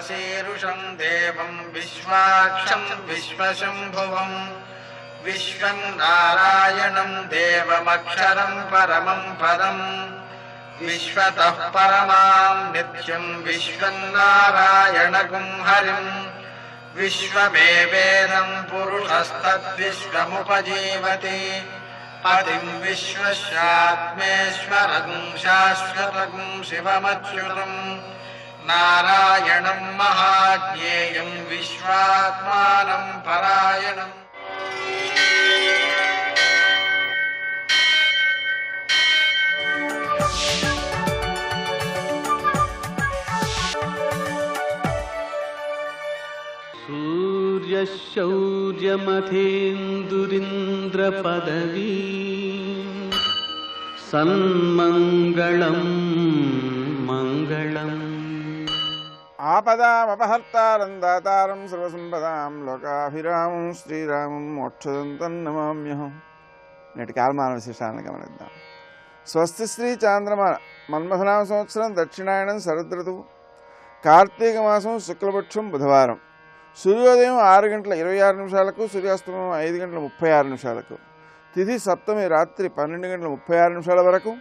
विश्वशीरुषं देवं विश्वाक्षं विश्वशंभुवं विश्वं नारायणं देवमक्षरं परमं पदं विश्वतः परमां नित्यं विश्वं नारायणगुं हरिं विश्वमेवेदं पुरुषस्तद्विश्वमुपजीवति पतिं विश्वस्यात्मेश्वरं शाश्वतं शिवमच्युतं नारायणं महाज्ञेयं विश्वात्मानं परायणम्। सूर्यशौर्यमथेन्दुरिन्द्रपदवी सन्मङ्गलं मङ्गलम्। आपदामपहर्तारं दातारं सर्वसंपदां लोकाभिरामं శ్రీరామం మోక్షదంతం నమామ్యహం. నేటి కాలమాన విశేషాలను గమనిద్దాం. స్వస్తి శ్రీ చాంద్రమాన మన్మథనామ సంవత్సరం దక్షిణాయనం శరదృతువు కార్తీక మాసం శుక్లపక్షం బుధవారం. సూర్యోదయం 6:26 సూర్యాస్తమయం 5:36. తిథి సప్తమి రాత్రి 12:36 వరకు.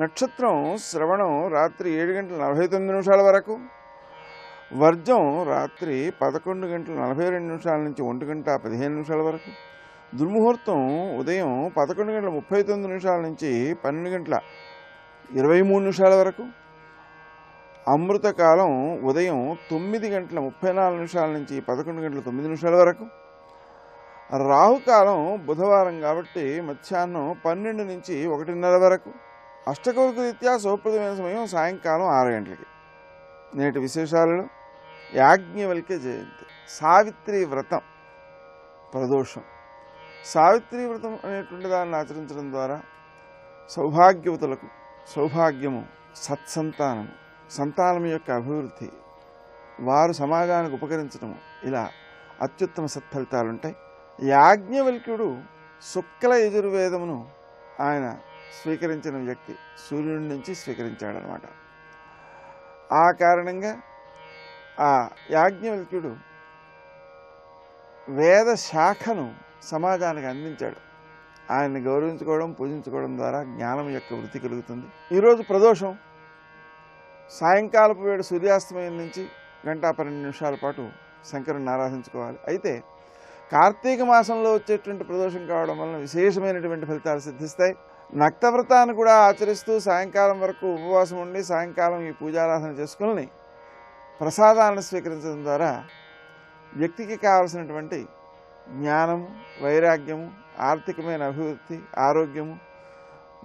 నక్షత్రం శ్రవణం రాత్రి 7:49 వరకు. వర్జం రాత్రి 11:42 నుంచి 1:15 వరకు. దుర్ముహూర్తం ఉదయం 11:39 నుంచి 12:23 వరకు. అమృతకాలం ఉదయం 9:34 నుంచి 11:09 వరకు. రాహుకాలం బుధవారం కాబట్టి మధ్యాహ్నం 12 నుంచి 1:30 వరకు. అష్టకౌలిక రీత్యా శుభప్రదమైన సమయం సాయంకాలం 6 గంటలకి. నేటి విశేషాలలో యాజ్ఞవల్క్య జయంతి, సావిత్రి వ్రతం, ప్రదోషం. సావిత్రి వ్రతం అనేటువంటి దాన్ని ఆచరించడం ద్వారా సౌభాగ్యవతులకు సౌభాగ్యము, సత్సంతానము, సంతానం యొక్క అభివృద్ధి, వారు సమాజానికి ఉపకరించడము, ఇలా అత్యుత్తమ సత్ఫలితాలుంటాయి. యాజ్ఞవల్క్యుడు శుక్ల యజుర్వేదమును ఆయన స్వీకరించిన వ్యక్తి, సూర్యుడి నుంచి స్వీకరించాడనమాట. ఆ కారణంగా ఆ యాజ్ఞవల్క్యుడు వేద శాఖను సమాజానికి అందించాడు. ఆయన్ని గౌరవించుకోవడం, పూజించుకోవడం ద్వారా జ్ఞానం యొక్క వృద్ధి కలుగుతుంది. ఈరోజు ప్రదోషం సాయంకాలపు వేడు సూర్యాస్తమయం నుంచి 1:12 పాటు శంకరుని ఆరాధించుకోవాలి. అయితే కార్తీక మాసంలో వచ్చేటువంటి ప్రదోషం కావడం వలన విశేషమైనటువంటి ఫలితాలు సిద్ధిస్తాయి. నక్తవ్రతాన్ని కూడా ఆచరిస్తూ సాయంకాలం వరకు ఉపవాసం ఉండి సాయంకాలం ఈ పూజారాధన చేసుకుని ప్రసాదాలను స్వీకరించడం ద్వారా వ్యక్తికి కావలసినటువంటి జ్ఞానము, వైరాగ్యము, ఆర్థికమైన అభివృద్ధి, ఆరోగ్యము,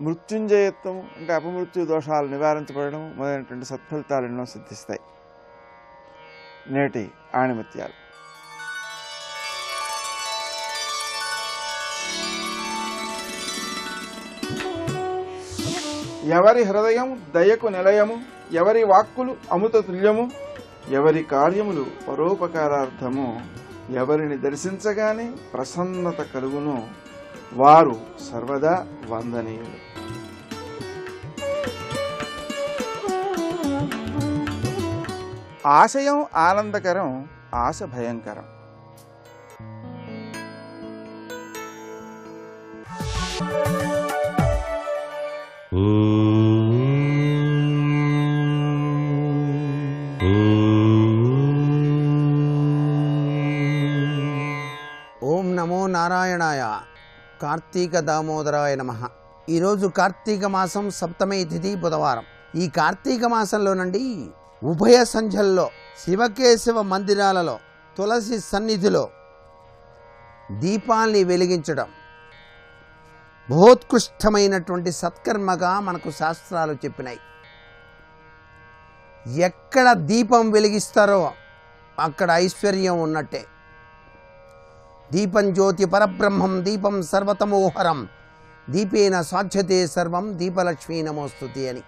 మృత్యుంజయత్వము అంటే అపమృత్యు దోషాలు నివారించబడడం మొదలైనటువంటి సత్ఫలితాలు ఎన్నో సిద్ధిస్తాయి. నేటి ఆణిముత్యాలు. ఎవరి హృదయం దయకు నిలయము, ఎవరి వాక్కులు అమృత తుల్యము, ఎవరి కార్యములు పరోపకారార్థము, ఎవరిని దర్శించగానే ప్రసన్నత కలుగును, వారు సర్వదా వందనీయులు. ఆశయం ఆనందకరం, ఆశ భయంకరం. ఓం నమో నారాయణాయ. కార్తీక దామోదరాయ నమః. ఈరోజు కార్తీక మాసం సప్తమి తిథి బుధవారం. ఈ కార్తీక మాసంలోనండి ఉభయ సంధ్యల్లో శివకేశవ మందిరాలలో తులసి సన్నిధిలో దీపాల్ని వెలిగించడం మహోత్కృష్టమైనటువంటి సత్కర్మగా మనకు శాస్త్రాలు చెప్పినాయి. ఎక్కడ దీపం వెలిగిస్తారో అక్కడ ఐశ్వర్యం ఉన్నట్టే. దీపం జ్యోతి పరబ్రహ్మం దీపం సర్వతమోహరం దీపేన సాధ్యతే సర్వం దీపలక్ష్మీ నమోస్తుతి అని.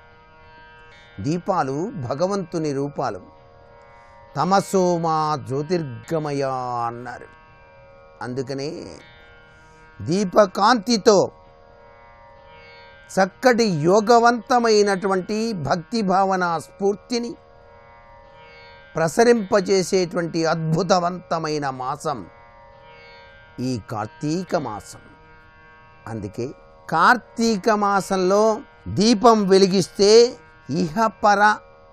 దీపాలు భగవంతుని రూపాలు. తమసోమా జ్యోతిర్గమయ అన్నారు. అందుకనే దీపకాంతితో చక్కటి యోగవంతమైనటువంటి భక్తి భావన స్ఫూర్తిని ప్రసరింపజేసేటువంటి అద్భుతవంతమైన మాసం ఈ కార్తీక మాసం. అందుకే కార్తీక మాసంలో దీపం వెలిగిస్తే ఇహపర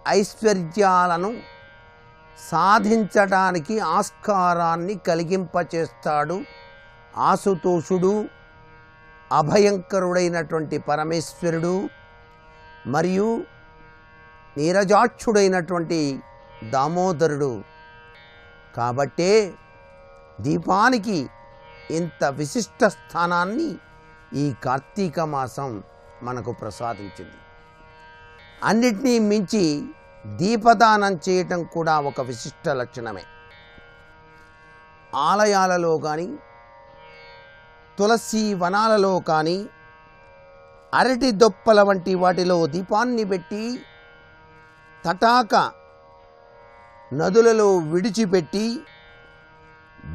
ఐశ్వర్యాలను సాధించడానికి ఆస్కారాన్ని కలిగింపచేస్తాడు ఆశుతోషుడు, అభయంకరుడైనటువంటి పరమేశ్వరుడు మరియు నీరజాక్షుడైనటువంటి దామోదరుడు. కాబట్టే దీపానికి ఇంత విశిష్ట స్థానాన్ని ఈ కార్తీక మాసం మనకు ప్రసాదించింది. అన్నిటినీ మించి దీపదానం చేయటం కూడా ఒక విశిష్ట లక్షణమే. ఆలయాలలో కానీ, తులసి వనాలలో కానీ, అరటి దొప్పల వంటి వాటిలో దీపాన్ని పెట్టి తటాక నదులలో విడిచిపెట్టి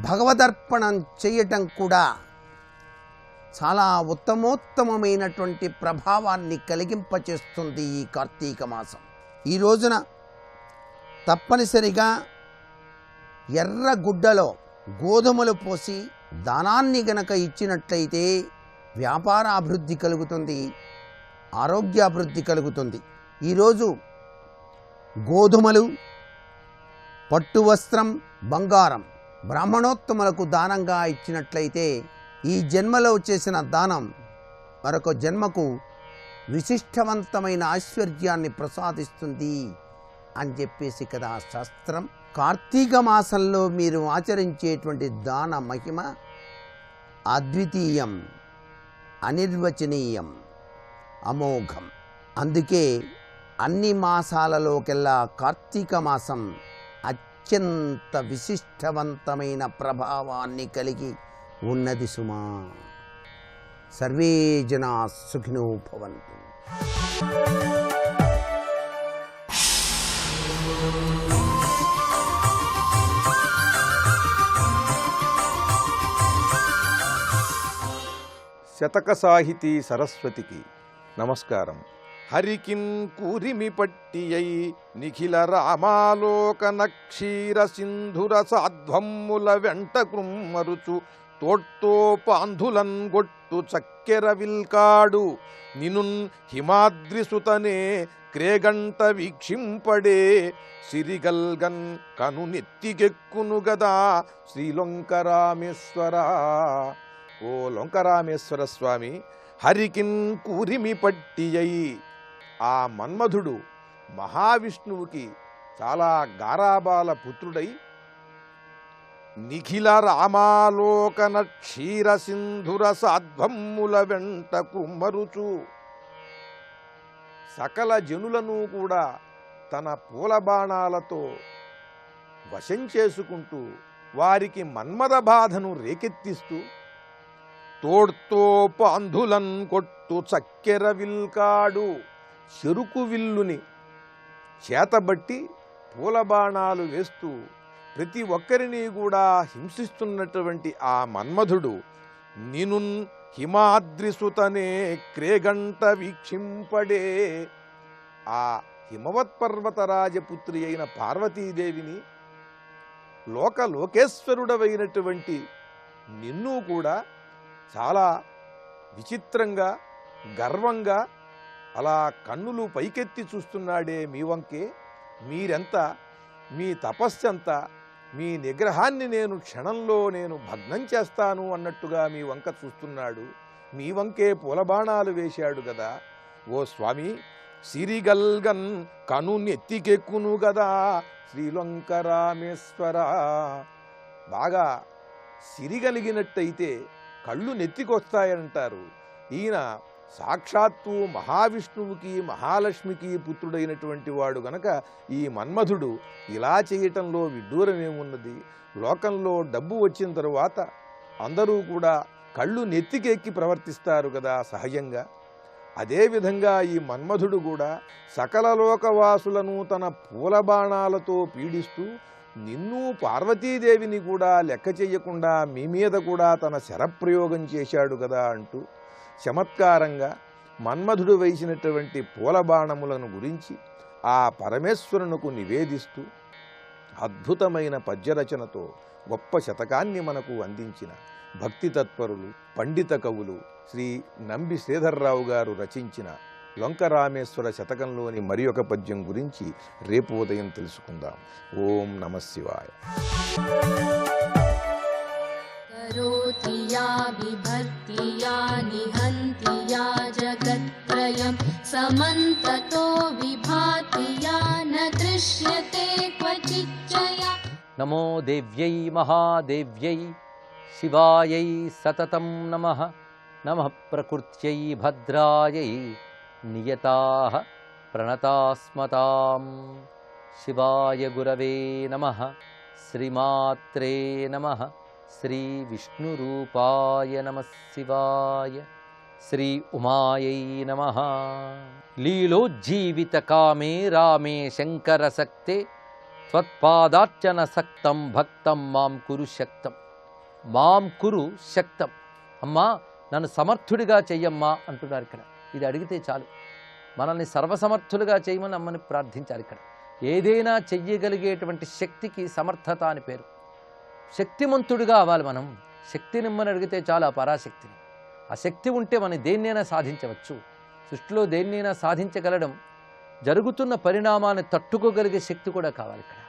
భగవదర్పణం చేయటం కూడా చాలా ఉత్తమోత్తమమైనటువంటి ప్రభావాన్ని కలిగింపచేస్తుంది ఈ కార్తీక మాసం. ఈ రోజున తప్పనిసరిగా ఎర్ర గుడ్డలో గోధుమలు పోసి దానాన్ని గనక ఇచ్చినట్లయితే వ్యాపార అభివృద్ధి కలుగుతుంది, ఆరోగ్యాభివృద్ధి కలుగుతుంది. ఈరోజు గోధుమలు, పట్టు వస్త్రం, బంగారం బ్రాహ్మణోత్తములకు దానంగా ఇచ్చినట్లయితే ఈ జన్మలో చేసిన దానం మరొక జన్మకు విశిష్టవంతమైన ఐశ్వర్యాన్ని ప్రసాదిస్తుంది అని చెప్పేసి కదా శాస్త్రం. కార్తీక మాసంలో మీరు ఆచరించేటువంటి దాన మహిమ అద్వితీయం, అనిర్వచనీయం, అమోఘం. అందుకే అన్ని మాసాలలోకెల్లా కార్తీక మాసం అత్యంత విశిష్టవంతమైన ప్రభావాన్ని కలిగి ఉన్నది సుమా. సర్వే జనా సుఖినో భవంతు. శతక సాహితీ సరస్వతికి నమస్కారం. హరికిన్ కూరిమి పట్టియై నిఖిల రామాలోకన క్షీర సింధుర సాధ్వమ్ముల వెంట కృమ్మరుచు తోట్టో పాంధులన్ గొట్టు చక్కెర విల్కాడు నినున్ హిమాద్రిసుతనే క్రేగంట వీక్షింపడే సిరిగల్గన్ కను నెత్తికెక్కును గదా శ్రీలొంకరామేశ్వర. ఓ లొంకరామేశ్వర స్వామి, హరికిన్ కూరిమి పట్టియై, ఆ మన్మధుడు మహావిష్ణువుకి చాలా గారాబాల పుత్రుడై నిఖిల రామాలోకన క్షీర సింధుర సాధ్వమ్ముల వెంట కుమ్మరుచు సకల జనులను కూడా తన పూలబాణాలతో వశం చేసుకుంటూ వారికి మన్మథ బాధను రేకెత్తిస్తూ తోడ్తో పాంధులన్ కొట్టు చక్కెర విల్కాడు, చెరుకు విల్లుని చేతబట్టి పూలబాణాలు వేస్తూ ప్రతి ఒక్కరిని కూడా హింసిస్తున్నటువంటి ఆ మన్మధుడు నినున్ హిమాద్రిసుతనే క్రేగంట వీక్షింపడే, ఆ హిమవత్పర్వతరాజపుత్రి అయిన పార్వతీదేవిని, లోకేశ్వరుడవైనటువంటి నిన్ను కూడా చాలా విచిత్రంగా గర్వంగా అలా కన్నులు పైకెత్తి చూస్తున్నాడే మీ వంకే. మీరెంత, మీ తపస్సెంత, మీ నిగ్రహాన్ని నేను క్షణంలో భగ్నం చేస్తాను అన్నట్టుగా మీ వంక చూస్తున్నాడు. మీ వంకే పూలబాణాలు వేశాడు గదా ఓ స్వామి. సిరిగల్గన్ కను నెత్తికెక్కును గదా శ్రీలొంకరామేశ్వర. బాగా సిరిగలిగినట్టయితే కళ్ళు నెత్తికొస్తాయంటారు. ఈయన సాక్షాత్తు మహావిష్ణువుకి మహాలక్ష్మికి పుత్రుడైనటువంటి వాడు గనక ఈ మన్మధుడు ఇలా చేయటంలో విడ్డూరమేమున్నది? లోకంలో డబ్బు వచ్చిన తరువాత అందరూ కూడా కళ్ళు నెత్తికెక్కి ప్రవర్తిస్తారు కదా సహజంగా. అదేవిధంగా ఈ మన్మధుడు కూడా సకల లోకవాసులను తన పూలబాణాలతో పీడిస్తూ నిన్ను పార్వతీదేవిని కూడా లెక్క చెయ్యకుండా మీ మీద కూడా తన శరప్రయోగం చేశాడు కదా అంటూ చమత్కారంగా మన్మధుడు వేసినటువంటి పూలబాణములను గురించి ఆ పరమేశ్వరునకు నివేదిస్తూ అద్భుతమైన పద్యరచనతో గొప్ప శతకాన్ని మనకు అందించిన భక్తి తత్పరులు పండిత కవులు శ్రీ నంబి శ్రీధర్రావు గారు రచించిన లొంకరామేశ్వర శతకంలోని మరి ఒక పద్యం గురించి రేపు ఉదయం తెలుసుకుందాం. ఓం నమః శివాయ. करोति या विभक्ति या निहन्ति या जगत्त्रयं समन्ततो विभाति या न दृश्यते क्वचिच्चया. नमो देव्यै महादेव्यै शिवायै सततं नमः. नमः प्रकृत्यै भद्रायै नियताः प्रणतास्मतां. शिवाय गुरवे नमः. श्रीमात्रे नमः. श्री विष्णुरूपाय नमः शिवाय. श्री उमायै नमः. लीलोज्जीवितकामे रामे शङ्करसक्ते त्वत्पादार्चन सक्तं भक्तं मां कुरु शक्तं. మాం కురు శక్తం. అమ్మా నన్ను సమర్థుడిగా చెయ్యమ్మా అంటున్నారు ఇక్కడ. ఇది అడిగితే చాలు, మనల్ని సర్వసమర్థులుగా చేయమని అమ్మని ప్రార్థించాలి. ఇక్కడ ఏదైనా చెయ్యగలిగేటువంటి శక్తికి సమర్థత అని పేరు. శక్తిమంతుడిగా అవ్వాలి మనం. శక్తినిమ్మని అడిగితే చాలు, ఆ పరాశక్తిని. ఆ శక్తి ఉంటే మనం దేన్నైనా సాధించవచ్చు. సృష్టిలో దేన్నైనా సాధించగలడం, జరుగుతున్న పరిణామాన్ని తట్టుకోగలిగే శక్తి కూడా కావాలి ఇక్కడ.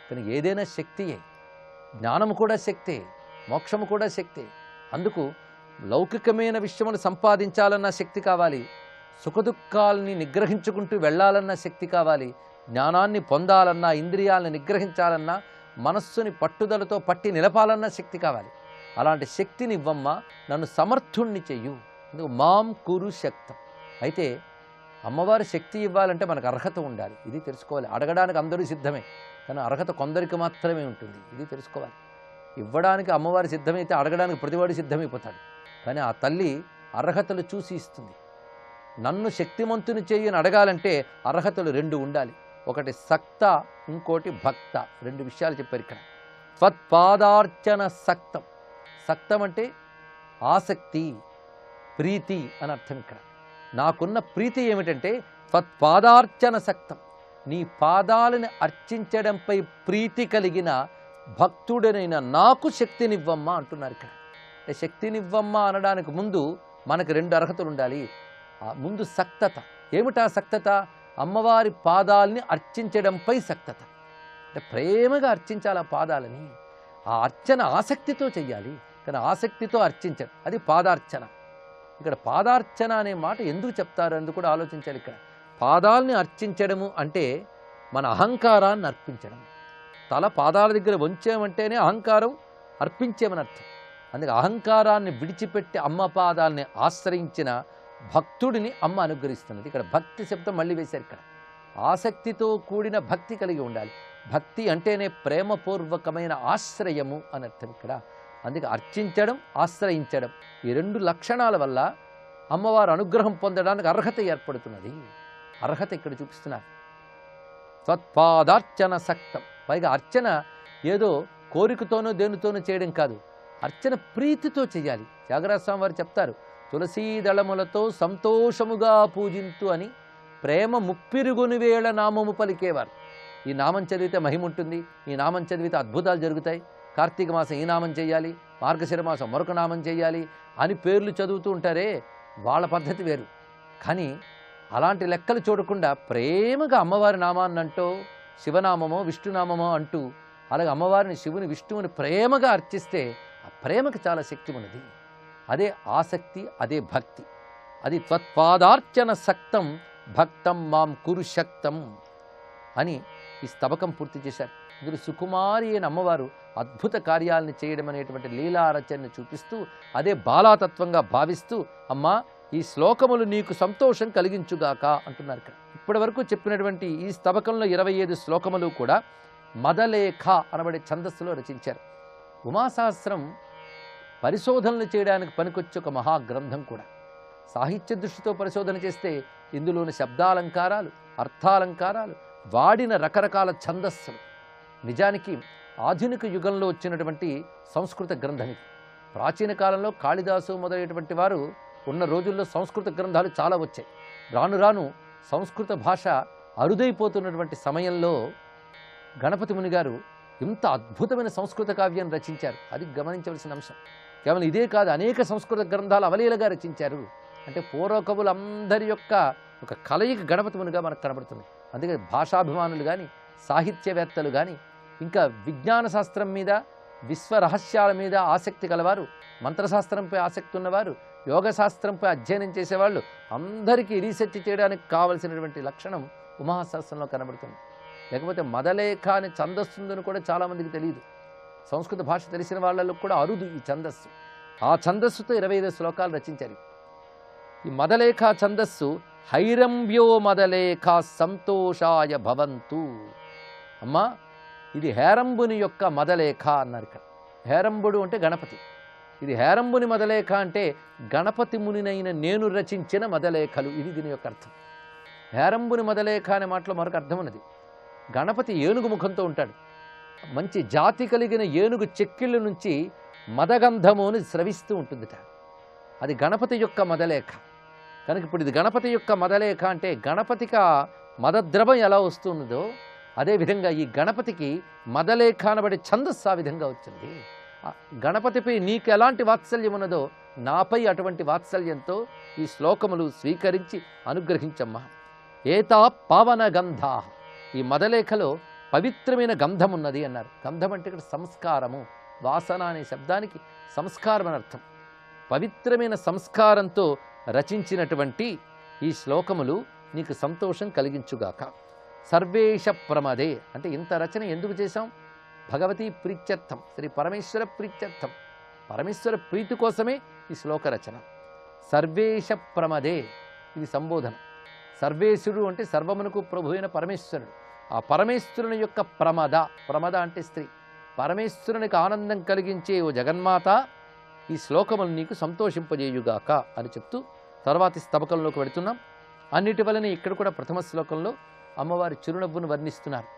కానీ ఏదైనా శక్తియే. జ్ఞానము కూడా శక్తే, మోక్షము కూడా శక్తే. అందుకు లౌకికమైన విషయములు సంపాదించాలన్న శక్తి కావాలి, సుఖదుఖాలని నిగ్రహించుకుంటూ వెళ్ళాలన్న శక్తి కావాలి, జ్ఞానాన్ని పొందాలన్నా, ఇంద్రియాలను నిగ్రహించాలన్నా, మనస్సుని పట్టుదలతో పట్టి నిలపాలన్న శక్తి కావాలి. అలాంటి శక్తిని ఇవ్వమ్మా, నన్ను సమర్థుణ్ణి చెయ్యు. అందుకు మాం కురు శక్తం. అయితే అమ్మవారి శక్తి ఇవ్వాలంటే మనకు అర్హత ఉండాలి. ఇది తెలుసుకోవాలి. అడగడానికి అందరూ సిద్ధమే, కానీ అర్హత కొందరికి మాత్రమే ఉంటుంది. ఇది తెలుసుకోవాలి. ఇవ్వడానికి అమ్మవారి సిద్ధమైతే అడగడానికి ప్రతివాడు సిద్ధమైపోతాడు. కానీ ఆ తల్లి అర్హతలు చూసి ఇస్తుంది. నన్ను శక్తిమంతుని చేయని అడగాలంటే అర్హతలు రెండు ఉండాలి. ఒకటి సక్త, ఇంకోటి భక్త. రెండు విషయాలు చెప్పారు ఇక్కడ. త్వత్పాదార్చన సక్తం. సక్తం అంటే ఆసక్తి, ప్రీతి అని అర్థం. ఇక్కడ నాకున్న ప్రీతి ఏమిటంటే త్వత్పాదార్చన సక్తం. నీ పాదాలను అర్చించడంపై ప్రీతి కలిగిన భక్తుడనైన నాకు శక్తినివ్వమ్మా అంటున్నారు ఇక్కడ. అంటే శక్తినివ్వమ్మా అనడానికి ముందు మనకు రెండు అర్హతలు ఉండాలి. ముందు సక్తత. ఏమిటా సక్తత? అమ్మవారి పాదాలని అర్చించడంపై సక్తత. అంటే ప్రేమగా అర్చించాలి ఆ పాదాలని. ఆ అర్చన ఆసక్తితో చెయ్యాలి, కానీ ఆసక్తితో అర్చించడం, అది పాదార్చన. ఇక్కడ పాదార్చన అనే మాట ఎందుకు చెప్తారు అందుకు కూడా ఆలోచించాలి. ఇక్కడ పాదాలని అర్చించడము అంటే మన అహంకారాన్ని అర్పించడం. తల పాదాల దగ్గర వంచామంటేనే అహంకారం అర్పించేమని అర్థం. అందుకే అహంకారాన్ని విడిచిపెట్టి అమ్మ పాదాలని ఆశ్రయించిన భక్తుడిని అమ్మ అనుగ్రహిస్తున్నది. ఇక్కడ భక్తి శబ్దం మళ్ళీ వేశారు. ఇక్కడ ఆసక్తితో కూడిన భక్తి కలిగి ఉండాలి. భక్తి అంటేనే ప్రేమపూర్వకమైన ఆశ్రయము అని అర్థం ఇక్కడ. అందుకే అర్చించడం, ఆశ్రయించడం, ఈ రెండు లక్షణాల వల్ల అమ్మవారు అనుగ్రహం పొందడానికి అర్హత ఏర్పడుతున్నది. అర్హత ఇక్కడ చూపిస్తున్నారు. త్వత్పాదార్చన సక్తం. పైగా అర్చన ఏదో కోరికతోనో దేనితోనో చేయడం కాదు, అర్చన ప్రీతితో చేయాలి. త్యాగరాజ స్వామి వారు చెప్తారు, తులసీ దళములతో సంతోషముగా పూజింతు అని ప్రేమ ముప్పిరుగుని వేళ నామము పలికేవారు. ఈ నామం చదివితే మహిమ ఉంటుంది, ఈ నామం చదివితే అద్భుతాలు జరుగుతాయి, కార్తీక మాసం ఈ నామం చేయాలి, మార్గశిర మాసం మరొక నామం చేయాలి అని పేర్లు చదువుతూ ఉంటారే, వాళ్ళ పద్ధతి వేరు. కానీ అలాంటి లెక్కలు చూడకుండా ప్రేమగా అమ్మవారి నామాన్ని అంటూ, శివనామమో విష్ణునామమో అంటూ, అలాగే అమ్మవారిని శివుని విష్ణువుని ప్రేమగా అర్చిస్తే ఆ ప్రేమకి చాలా శక్తి ఉన్నది. అదే ఆసక్తి, అదే భక్తి. అది త్వత్పాదార్చన సక్తం భక్తం మాం కురు శక్తం అని ఈ స్తబకం పూర్తి చేశారు. ఇందులో సుకుమారి అయిన అమ్మవారు అద్భుత కార్యాలను చేయడం అనేటువంటి లీలారచనను చూపిస్తూ, అదే బాలాతత్వంగా భావిస్తూ, అమ్మా ఈ శ్లోకములు నీకు సంతోషం కలిగించుగాక అంటున్నారు ఇక్కడ. ఇప్పటి వరకు చెప్పినటువంటి ఈ స్తబకంలో 25 శ్లోకములు కూడా మదలేఖ అనబడే ఛందస్సులో రచించారు. ఉమాసహస్రం పరిశోధనలు చేయడానికి పనికొచ్చే ఒక మహాగ్రంథం కూడా. సాహిత్య దృష్టితో పరిశోధన చేస్తే ఇందులోని శబ్దాలంకారాలు, అర్థాలంకారాలు, వాడిన రకరకాల ఛందస్సులు, నిజానికి ఆధునిక యుగంలో వచ్చినటువంటి సంస్కృత గ్రంథం ఇది. ప్రాచీన కాలంలో కాళిదాసు మొదలైనటువంటి వారు ఉన్న రోజుల్లో సంస్కృత గ్రంథాలు చాలా వచ్చాయి. రాను రాను సంస్కృత భాష అరుదైపోతున్నటువంటి సమయంలో గణపతి ముని గారు ఇంత అద్భుతమైన సంస్కృత కావ్యం రచించారు. అది గమనించవలసిన అంశం. కేవలం ఇదే కాదు, అనేక సంస్కృత గ్రంథాలు అవలీలగా రచించారు. అంటే పూర్వ కవులందరి యొక్క ఒక కలయిక గణపతి మునిగా మనకు కనబడుతుంది. అందుకే భాషాభిమానులు కానీ, సాహిత్యవేత్తలు కానీ, ఇంకా విజ్ఞాన శాస్త్రం మీద, విశ్వ రహస్యాల మీద ఆసక్తి కలవారు, మంత్రశాస్త్రంపై ఆసక్తి ఉన్నవారు, యోగశాస్త్రంపై అధ్యయనం చేసేవాళ్ళు అందరికీ రీసెర్చ్ చేయడానికి కావలసినటువంటి లక్షణం ఉమాశాస్త్రంలో కనబడుతుంది. లేకపోతే మదలేఖ అనే ఛందస్సు ఉందని కూడా చాలామందికి తెలియదు. సంస్కృత భాష తెలిసిన వాళ్ళకు కూడా అరుదు ఈ ఛందస్సు. ఆ ఛందస్సుతో 25 శ్లోకాలు రచించారు. ఈ మదలేఖ ఛందస్సు హైరంభ్యో మదలేఖ సంతోషాయ భవంతు. అమ్మా, ఇది హేరంబుని యొక్క మదలేఖ అన్నారు ఇక్కడ. హేరంబుడు అంటే గణపతి. ఇది హేరంబుని మదలేఖ అంటే గణపతి మునినైన నేను రచించిన మదలేఖలు. ఇది దీని యొక్క అర్థం. హేరంబుని మదలేఖ అనే మాటలో మరొక అర్థం ఉన్నది. గణపతి ఏనుగు ముఖంతో ఉంటాడు. మంచి జాతి కలిగిన ఏనుగు చెక్కిళ్ళ నుంచి మదగంధముని స్రవిస్తూ ఉంటుందిట. అది గణపతి యొక్క మదలేఖ. కనుక ఇప్పుడు ఇది గణపతి యొక్క మదలేఖ అంటే గణపతికి మదద్రవం ఎలా వస్తున్నదో అదేవిధంగా ఈ గణపతికి మదలేఖ అనబడే ఛందస్సు ఆ విధంగా వచ్చింది. గణపతిపై నీకు ఎలాంటి వాత్సల్యం ఉన్నదో నాపై అటువంటి వాత్సల్యంతో ఈ శ్లోకములు స్వీకరించి అనుగ్రహించమ్మా. ఏతా పావన గంధా. ఈ మదలేఖలో పవిత్రమైన గంధం ఉన్నది అన్నారు. గంధం అంటే ఇక్కడ సంస్కారము. వాసన అనే శబ్దానికి సంస్కారం అని అర్థం. పవిత్రమైన సంస్కారంతో రచించినటువంటి ఈ శ్లోకములు నీకు సంతోషం కలిగించుగాక. సర్వేష ప్రమదే అంటే ఇంత రచన ఎందుకు చేశాం? భగవతీ ప్రీత్యర్థం, శ్రీ పరమేశ్వర ప్రీత్యర్థం, పరమేశ్వర ప్రీతి కోసమే ఈ శ్లోక రచన. సర్వేష ప్రమదే ఇది సంబోధన. సర్వేశ్వరుడు అంటే సర్వమునకు ప్రభు అయిన పరమేశ్వరుడు. ఆ పరమేశ్వరుని యొక్క ప్రమద, ప్రమద అంటే స్త్రీ, పరమేశ్వరునికి ఆనందం కలిగించే ఓ జగన్మాత ఈ శ్లోకములు నీకు సంతోషింపజేయుగాక అని చెప్తూ తర్వాతి స్తబకంలోకి వెళుతున్నాం. అన్నిటి వలన ఇక్కడ కూడా ప్రథమ శ్లోకంలో అమ్మవారి చిరునవ్వును వర్ణిస్తున్నారు.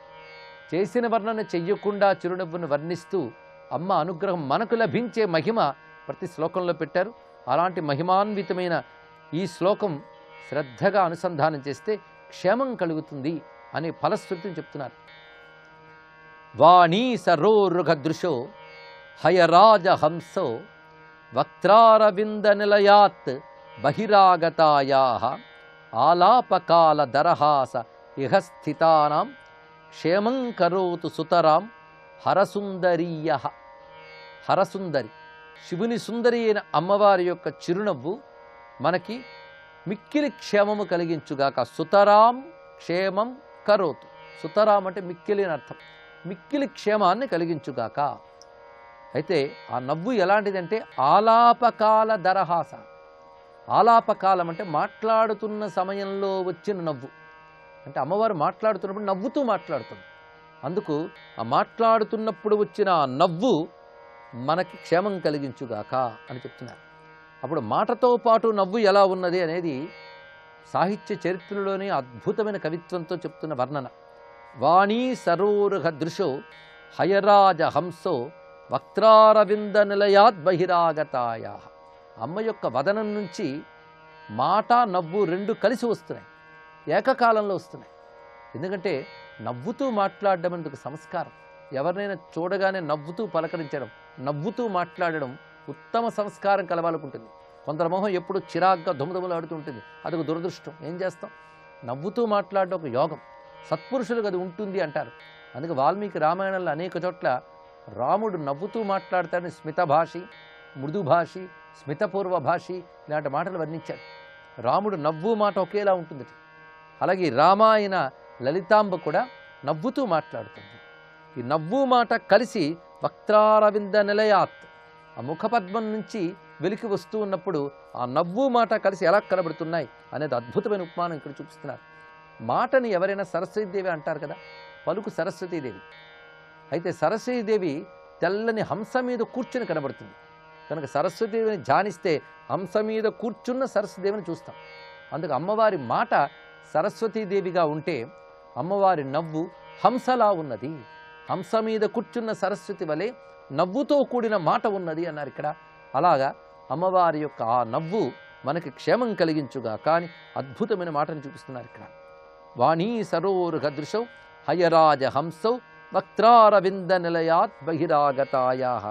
చేసిన వర్ణన చెయ్యకుండా చిరునవ్వును వర్ణిస్తూ అమ్మ అనుగ్రహం మనకు లభించే మహిమ ప్రతి శ్లోకంలో పెట్టారు. అలాంటి మహిమాన్వితమైన ఈ శ్లోకం శ్రద్ధగా అనుసంధానం చేస్తే క్షేమం కలుగుతుంది అనే ఫలశ్రుతిని చెప్తున్నారు. వాణీ సరోరుగదృశో హయరాజహంసో వక్త్రారవింద నిలయాత్ బహిరాగతాయాః ఆలాపకాల దరహాస ఇహ స్థితానాం క్షేమం కరోతు సుతరాం హరసుందరీయః. హరసుందరి, శివుని సుందరి అయిన అమ్మవారి యొక్క చిరునవ్వు మనకి మిక్కిలి క్షేమము కలిగించుగాక. సుతరాం క్షేమం కరోతు. సుతరాం అంటే మిక్కిలి అని అర్థం. మిక్కిలి క్షేమాన్ని కలిగించుగాక. అయితే ఆ నవ్వు ఎలాంటిదంటే ఆలాపకాల దరహాస. ఆలాపకాలం అంటే మాట్లాడుతున్న సమయంలో వచ్చిన నవ్వు. అంటే అమ్మవారు మాట్లాడుతున్నప్పుడు నవ్వుతూ మాట్లాడుతుంది. అందుకు ఆ మాట్లాడుతున్నప్పుడు వచ్చిన ఆ నవ్వు మనకి క్షేమం కలిగించుగాక అని చెప్తున్నారు. అప్పుడు మాటతో పాటు నవ్వు ఎలా ఉన్నది అనేది సాహిత్య చరిత్రలోని అద్భుతమైన కవిత్వంతో చెప్తున్న వర్ణన. వాణీ సరోరుహ దృశో హయరాజ హంసో వక్త్రారవింద నిలయాద్ బహిరాగతాయ. అమ్మ యొక్క వదనం నుంచి మాట నవ్వు రెండు కలిసి వస్తున్నాయి, ఏకకాలంలో వస్తున్నాయి. ఎందుకంటే నవ్వుతూ మాట్లాడడం అనేది సంస్కారం. ఎవరినైనా చూడగానే నవ్వుతూ పలకరించడం, నవ్వుతూ మాట్లాడడం ఉత్తమ సంస్కారం కలవాలనుకుంటుంది. కొందరు మొహం ఎప్పుడు చిరాగ్గా దుమదుమలు ఆడుతూ ఉంటుంది. అదొక దురదృష్టం. ఏం చేస్తాం? నవ్వుతూ మాట్లాడడం ఒక యోగం. సత్పురుషులకు అది ఉంటుంది అంటారు. అందుకే వాల్మీకి రామాయణంలో అనేక చోట్ల రాముడు నవ్వుతూ మాట్లాడతాడని స్మితభాషి, మృదుభాషి, స్మితపూర్వ భాషి ఇలాంటి మాటలు వర్ణించాడు. రాముడు నవ్వు మాట ఒకేలా ఉంటుంది. అలాగే రామాయణ లలితాంబ కూడా నవ్వుతూ మాట్లాడుతుంది. ఈ నవ్వు మాట కలిసి వక్త్రారవింద నిలయాత్, ఆ ముఖపద్మం నుంచి వెలికి వస్తూ ఉన్నప్పుడు ఆ నవ్వు మాట కలిసి ఎలా కనబడుతున్నాయి అనేది అద్భుతమైన ఉపమానం ఇక్కడ చూపిస్తున్నారు. మాటని ఎవరైనా సరస్వతీదేవి అంటారు కదా, పలుకు సరస్వతీదేవి. అయితే సరస్వతీదేవి తెల్లని హంస మీద కూర్చుని కనబడుతుంది. కనుక సరస్వతీదేవిని ధ్యానిస్తే హంస మీద కూర్చున్న సరస్వతీదేవిని చూస్తాం. అందుకు అమ్మవారి మాట సరస్వతీదేవిగా ఉంటే అమ్మవారి నవ్వు హంసలా ఉన్నది. హంస మీద కూర్చున్న సరస్వతి వలె నవ్వుతో కూడిన మాట ఉన్నది అన్నారు ఇక్కడ. అలాగా అమ్మవారి యొక్క ఆ నవ్వు మనకి క్షేమం కలిగించుగా కానీ అద్భుతమైన మాటను చూపిస్తున్నారు ఇక్కడ. వాణీ సరోరుహ దృశౌ హయరాజ హంసౌ వక్త్రారవింద నిలయాత్ బహిరాగతాయాః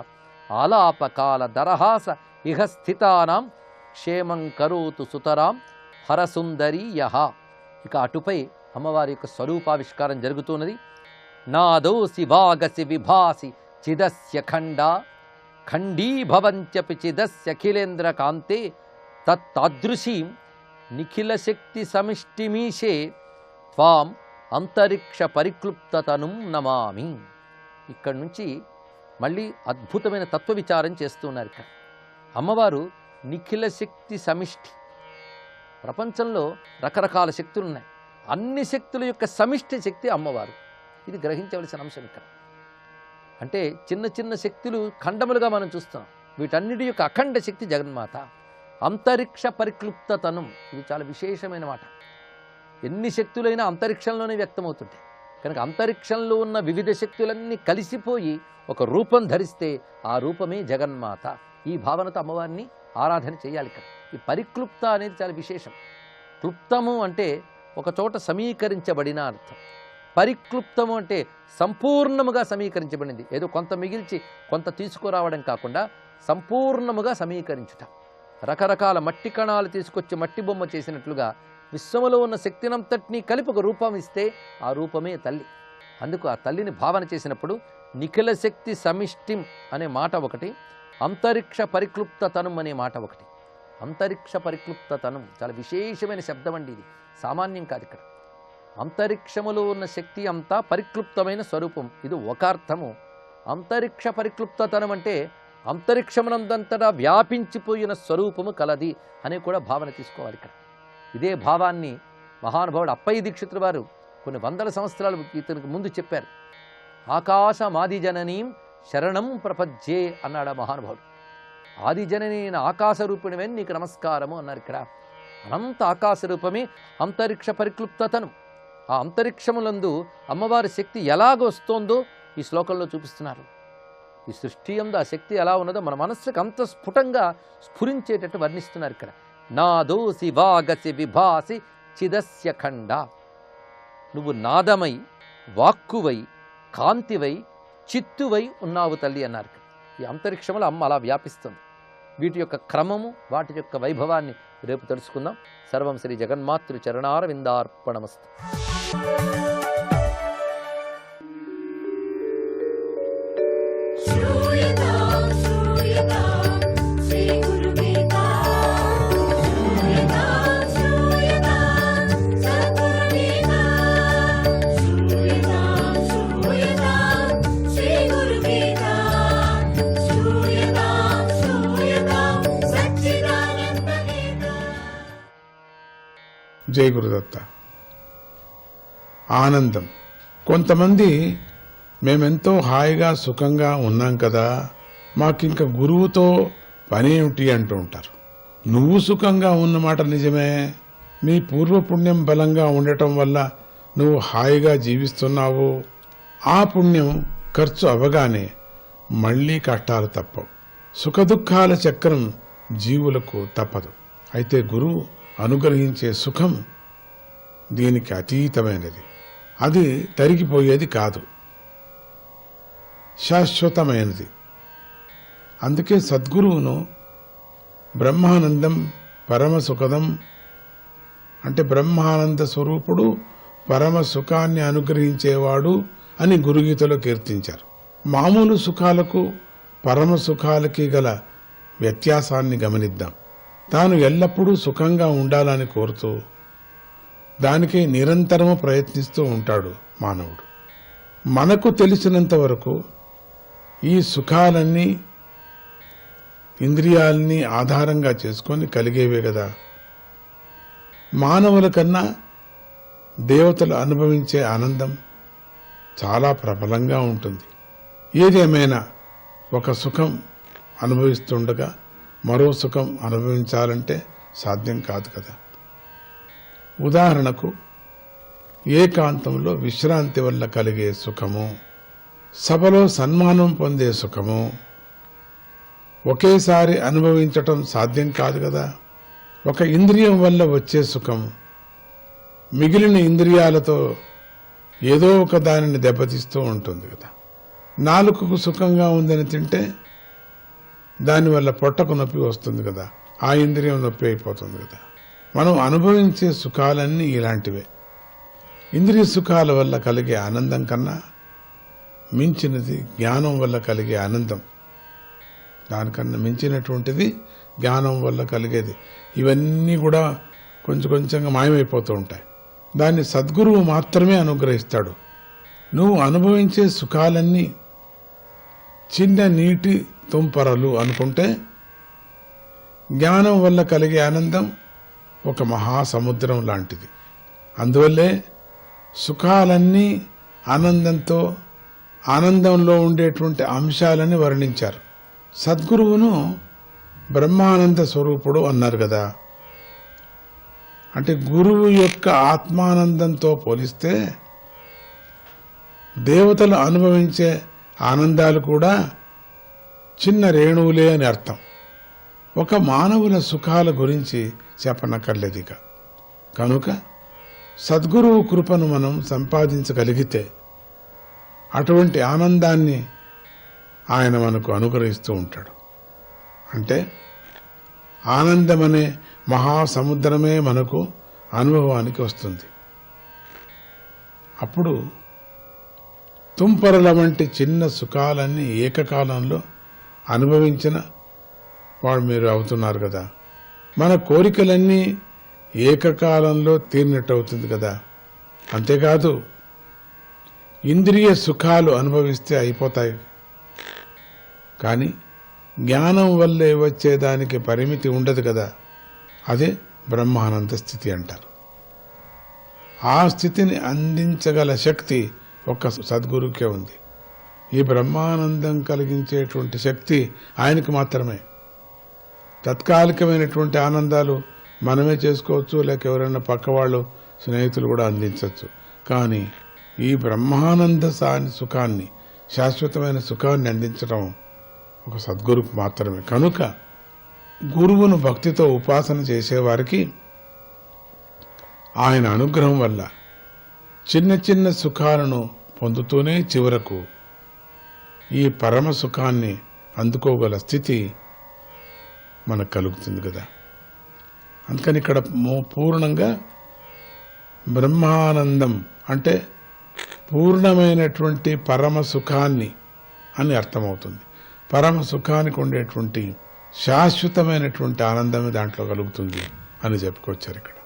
ఆలాపకాల దరహాస ఇహ స్థితానాం క్షేమం కరోతు సుతరాం హరసుందరీ యః. ఇక అటుపై అమ్మవారి యొక్క స్వరూపావిష్కారం జరుగుతున్నది. నాదోసి వాగసి విభాసి చిదస్య ఖండా ఖండీభవంత్యపి చిదస్యఖిలేంద్ర కాంతే తత్తాదృశీం నిఖిల శక్తి సమిష్టిమీశే త్వాం అంతరిక్ష పరిక్లుప్తతనుం నమామి. ఇక్కడి నుంచి మళ్ళీ అద్భుతమైన తత్వ విచారం చేస్తున్నారు. ఇక్కడ అమ్మవారు నిఖిల శక్తి సమిష్టి. ప్రపంచంలో రకరకాల శక్తులు ఉన్నాయి. అన్ని శక్తుల యొక్క సమిష్టి శక్తి అమ్మవారు. ఇది గ్రహించవలసిన అంశం. ఇక్కడ అంటే చిన్న చిన్న శక్తులు ఖండములుగా మనం చూస్తున్నాం. వీటన్నిటి యొక్క అఖండ శక్తి జగన్మాత. అంతరిక్ష పరిక్లుప్తతనం, ఇది చాలా విశేషమైన మాట. ఎన్ని శక్తులైనా అంతరిక్షంలోనే వ్యక్తమవుతుంటాయి. కనుక అంతరిక్షంలో ఉన్న వివిధ శక్తులన్నీ కలిసిపోయి ఒక రూపం ధరిస్తే ఆ రూపమే జగన్మాత. ఈ భావనతో అమ్మవారిని ఆరాధన చేయాలి. ఇక్కడ ఈ పరిక్లుప్త అనేది చాలా విశేషం. క్లుప్తము అంటే ఒక చోట సమీకరించబడిన అర్థం. పరిక్లుప్తము అంటే సంపూర్ణముగా సమీకరించబడింది. ఏదో కొంత మిగిల్చి కొంత తీసుకురావడం కాకుండా సంపూర్ణముగా సమీకరించుట. రకరకాల మట్టి కణాలు తీసుకొచ్చి మట్టి బొమ్మ చేసినట్లుగా విశ్వములో ఉన్న శక్తినంతటినీ కలిపి ఒక రూపం ఇస్తే ఆ రూపమే తల్లి. అందుకు ఆ తల్లిని భావన చేసినప్పుడు నిఖిల శక్తి సమిష్టిం అనే మాట ఒకటి, అంతరిక్ష పరిక్లుప్తతనం అనే మాట ఒకటి. అంతరిక్ష పరిక్లుప్తతనం చాలా విశేషమైన శబ్దం అండి. ఇది సామాన్యం కాదు. ఇక్కడ అంతరిక్షములో ఉన్న శక్తి అంతా పరిక్లుప్తమైన స్వరూపం. ఇది ఒక అర్థము. అంతరిక్ష పరిక్లుప్తతనం అంటే అంతరిక్షమునందంతటా వ్యాపించిపోయిన స్వరూపము కలది అని కూడా భావన తీసుకోవాలి. ఇక్కడ ఇదే భావాన్ని మహానుభావుడు అప్పయ్య దీక్షితుల వారు కొన్ని వందల సంవత్సరాలు ఇతనికి ముందు చెప్పారు. ఆకాశమాదిజననీం శరణం ప్రపజ్యే అన్నాడు ఆ మహానుభావుడు. ఆదిజనని ఆకాశ రూపిణివే నీకు నమస్కారము అన్నారు. ఇక్కడ అనంత ఆకాశ రూపమే అంతరిక్ష పరిక్లుప్తతనం. ఆ అంతరిక్షములందు అమ్మవారి శక్తి ఎలాగొస్తోందో ఈ శ్లోకంలో చూపిస్తున్నారు. ఈ సృష్టి యందు ఆ శక్తి ఎలా ఉన్నదో మన మనస్సుకు అంత స్ఫుటంగా స్ఫురించేటట్టు వర్ణిస్తున్నారు. ఇక్కడ నాదోసి వాగసి విభాసి చిదస్య ఖండ, నువ్వు నాదమై వాక్కువై కాంతివై చిత్తువై ఉన్నావు తల్లి అన్నారు. ఈ అంతరిక్షంలో అమ్మ అలా వ్యాపిస్తుంది. వీటి యొక్క క్రమము, వాటి యొక్క వైభవాన్ని రేపు తెలుసుకుందాం. సర్వం శ్రీ జగన్మాతృ చరణార విందార్పణమస్తు. జై గురుదత్త. ఆనందం. కొంతమంది మేమెంతో హాయిగా సుఖంగా ఉన్నాం కదా, మాకింక గురువుతో పనేమిటి అంటూ ఉంటారు. నువ్వు సుఖంగా ఉన్నమాట నిజమే. నీ పూర్వపుణ్యం బలంగా ఉండటం వల్ల నువ్వు హాయిగా జీవిస్తున్నావు. ఆ పుణ్యం ఖర్చు అవగానే మళ్లీ కష్టాలు తప్పవు. సుఖదుఖాల చక్రం జీవులకు తప్పదు. అయితే గురువు అనుగ్రహించే సుఖం దీనికి అతీతమైనది. అది తరిగిపోయేది కాదు, శాశ్వతమైనది. అందుకే సద్గురువును బ్రహ్మానందం పరమ సుఖదం అంటే బ్రహ్మానంద స్వరూపుడు పరమ సుఖాన్ని అనుగ్రహించేవాడు అని గురుగీతలో కీర్తించారు. మామూలు సుఖాలకు పరమ సుఖాలకి గల వ్యత్యాసాన్ని గమనిద్దాం. తాను ఎల్లప్పుడూ సుఖంగా ఉండాలని కోరుతూ దానికి నిరంతరము ప్రయత్నిస్తూ ఉంటాడు మానవుడు. మనకు తెలిసినంత వరకు ఈ సుఖాలన్నీ ఇంద్రియాలని ఆధారంగా చేసుకొని కలిగేవే కదా. మానవుల కన్నా దేవతలు అనుభవించే ఆనందం చాలా ప్రబలంగా ఉంటుంది. ఏదేమైనా ఒక సుఖం అనుభవిస్తుండగా మరో సుఖం అనుభవించాలంటే సాధ్యం కాదు కదా. ఉదాహరణకు ఏకాంతంలో విశ్రాంతి వల్ల కలిగే సుఖము, సభలో సన్మానం పొందే సుఖము ఒకేసారి అనుభవించటం సాధ్యం కాదు కదా. ఒక ఇంద్రియం వల్ల వచ్చే సుఖం మిగిలిన ఇంద్రియాలతో ఏదో ఒక దానిని దెబ్బతీస్తూ ఉంటుంది కదా. నాలుకకు సుఖంగా ఉందని తింటే దానివల్ల పొట్టకు నొప్పి వస్తుంది కదా, ఆ ఇంద్రియం నొప్పి అయిపోతుంది కదా. మనం అనుభవించే సుఖాలన్నీ ఇలాంటివే. ఇంద్రియ సుఖాల వల్ల కలిగే ఆనందం కన్నా మించినది జ్ఞానం వల్ల కలిగే ఆనందం. దానికన్నా మించినటువంటిది జ్ఞానం వల్ల కలిగేది. ఇవన్నీ కూడా కొంచెం కొంచెంగా మాయమైపోతూ ఉంటాయి. దాన్ని సద్గురువు మాత్రమే అనుగ్రహిస్తాడు. నువ్వు అనుభవించే సుఖాలన్నీ చిన్న నీటి తుంపరలు అనుకుంటే, జ్ఞానం వల్ల కలిగే ఆనందం ఒక మహాసముద్రం లాంటిది. అందువల్లే సుఖాలన్నీ ఆనందంలో ఉండేటువంటి అంశాలని వర్ణించారు. సద్గురువును బ్రహ్మానంద స్వరూపుడు అన్నారు కదా. అంటే గురువు యొక్క ఆత్మానందంతో పోలిస్తే దేవతలు అనుభవించే ఆనందాలు కూడా చిన్న రేణువులే అని అర్థం. ఒక మానవుల సుఖాల గురించి చెప్పనక్కర్లేదిక. కనుక సద్గురువు కృపను మనం సంపాదించగలిగితే అటువంటి ఆనందాన్ని ఆయన మనకు అనుగ్రహిస్తూ ఉంటాడు. అంటే ఆనందమనే మహాసముద్రమే మనకు అనుభవానికి వస్తుంది. అప్పుడు తుంపరల వంటి చిన్న సుఖాలన్నీ ఏకకాలంలో అనుభవించిన వాడు మీరు అవుతున్నారు కదా. మన కోరికలన్నీ ఏకకాలంలో తీరినట్టు అవుతుంది కదా. అంతేకాదు ఇంద్రియ సుఖాలు అనుభవిస్తే అయిపోతాయి, కానీ జ్ఞానం వల్లే వచ్చేదానికి పరిమితి ఉండదు కదా. అదే బ్రహ్మానంద స్థితి అంటారు. ఆ స్థితిని అందించగల శక్తి ఒక్క సద్గురుకే ఉంది. ఈ బ్రహ్మానందం కలిగించేటువంటి శక్తి ఆయనకు మాత్రమే. తాత్కాలికమైనటువంటి ఆనందాలు మనమే చేసుకోవచ్చు, లేక ఎవరైనా పక్కవాళ్ళు స్నేహితులు కూడా అందించవచ్చు. కానీ ఈ బ్రహ్మానంద సుఖాన్ని, శాశ్వతమైన సుఖాన్ని అందించడం ఒక సద్గురుకు మాత్రమే. కనుక గురువును భక్తితో ఉపాసన చేసేవారికి ఆయన అనుగ్రహం వల్ల చిన్న చిన్న సుఖాలను పొందుతూనే చివరకు ఈ పరమ సుఖాన్ని అందుకోగల స్థితి మనకు కలుగుతుంది కదా. అందుకని ఇక్కడ పూర్ణంగా బ్రహ్మానందం అంటే పూర్ణమైనటువంటి పరమ సుఖాన్ని అని అర్థమవుతుంది. పరమ సుఖానికి ఉండేటువంటి శాశ్వతమైనటువంటి ఆనందమే దాంట్లో కలుగుతుంది అని చెప్పుకొచ్చారు ఇక్కడ.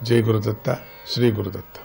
జై గురుదత్త, శ్రీ గురుదత్త.